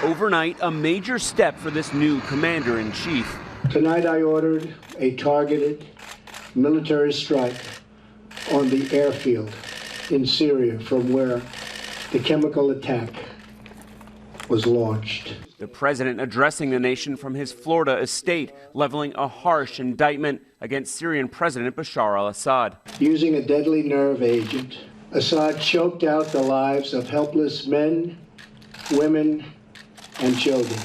Overnight, a major step for this new commander-in-chief. Tonight I ordered a targeted military strike on the airfield in Syria from where the chemical attack was launched. The president addressing the nation from his Florida estate, leveling a harsh indictment against Syrian President Bashar al-Assad. Using a deadly nerve agent, Assad choked out the lives of helpless men, women, and children.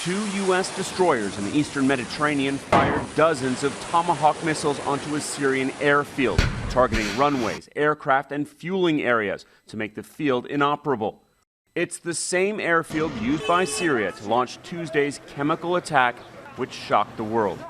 2 U.S. destroyers in the eastern Mediterranean fired dozens of Tomahawk missiles onto a Syrian airfield, targeting runways, aircraft, and fueling areas to make the field inoperable. It's the same airfield used by Syria to launch Tuesday's chemical attack, which shocked the world.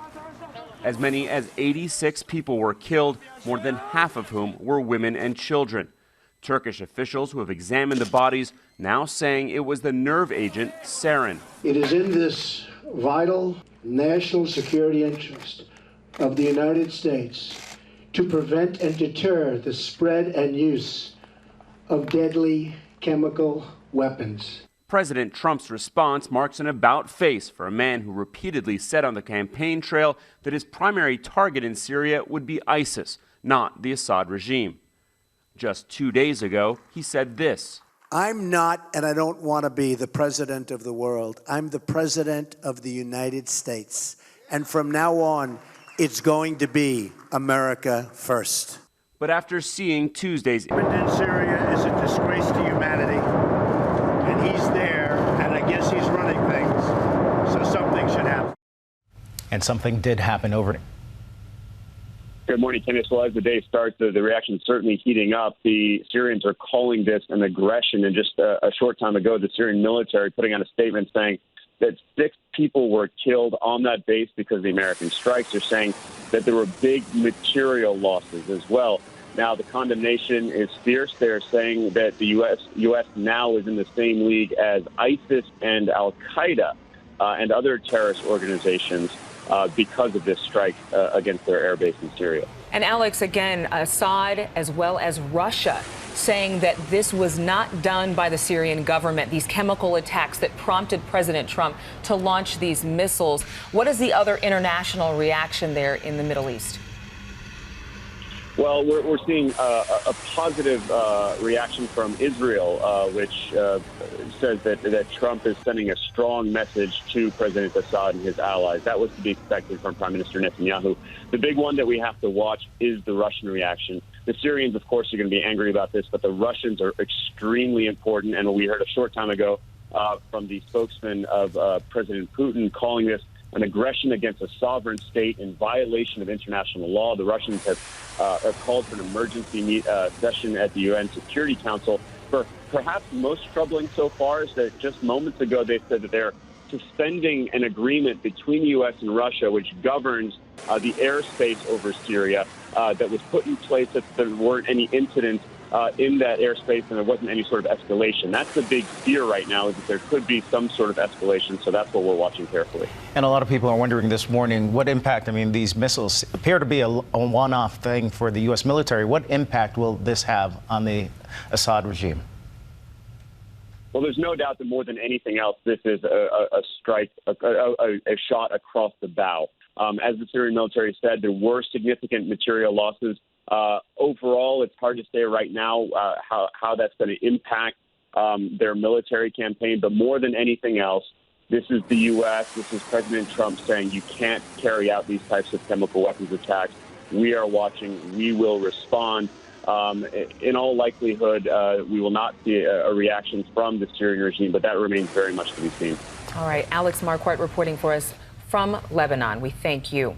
As many as 86 people were killed, more than half of whom were women and children. Turkish officials who have examined the bodies now saying it was the nerve agent sarin. It is in this vital national security interest of the United States to prevent and deter the spread and use of deadly chemical weapons. President Trump's response marks an about-face for a man who repeatedly said on the campaign trail that his primary target in Syria would be ISIS, not the Assad regime. Just 2 days ago, he said this. I'm not, and I don't want to be, the president of the world. I'm the president of the United States. And from now on, it's going to be America first. But after seeing Tuesday's in Syria is a disgrace to humanity. And he's there, and I guess he's running things. So something should happen. And something did happen overnight. Good morning, Kenneth. Well, as the day starts, the reaction is certainly heating up. The Syrians are calling this an aggression. And just a short time ago, the Syrian military putting out a statement saying that 6 people were killed on that base because of the American strikes. They're saying that there were big material losses as well. Now, the condemnation is fierce. They're saying that the U.S. now is in the same league as ISIS and al-Qaeda and other terrorist organizations because of this strike against their air base in Syria. And Alex, again, Assad as well as Russia saying that this was not done by the Syrian government, these chemical attacks that prompted President Trump to launch these missiles. What is the other international reaction there in the Middle East? Well, we're seeing a positive reaction from Israel, which says that Trump is sending a strong message to President Assad and his allies. That was to be expected from Prime Minister Netanyahu. The big one that we have to watch is the Russian reaction. The Syrians, of course, are going to be angry about this, but the Russians are extremely important. And we heard a short time ago from the spokesman of President Putin calling this an aggression against a sovereign state in violation of international law. The Russians have called for an emergency session at the UN Security Council. Perhaps most troubling so far is that just moments ago they said that they're suspending an agreement between the U.S. and Russia which governs the airspace over Syria that was put in place if there weren't any incidents in that airspace and there wasn't any sort of escalation. That's the big fear right now, is that there could be some sort of escalation, so that's what we're watching carefully. And a lot of people are wondering this morning, what impact, these missiles appear to be a one-off thing for the U.S. military. What impact will this have on the Assad regime? Well, there's no doubt that more than anything else, this is a strike, a shot across the bow. As the Syrian military said, there were significant material losses. Overall, it's hard to say right now how that's going to impact their military campaign. But more than anything else, this is the U.S., this is President Trump saying you can't carry out these types of chemical weapons attacks. We are watching. We will respond. In all likelihood, we will not see a reaction from the Syrian regime, but that remains very much to be seen. All right. Alex Marquardt reporting for us from Lebanon. We thank you.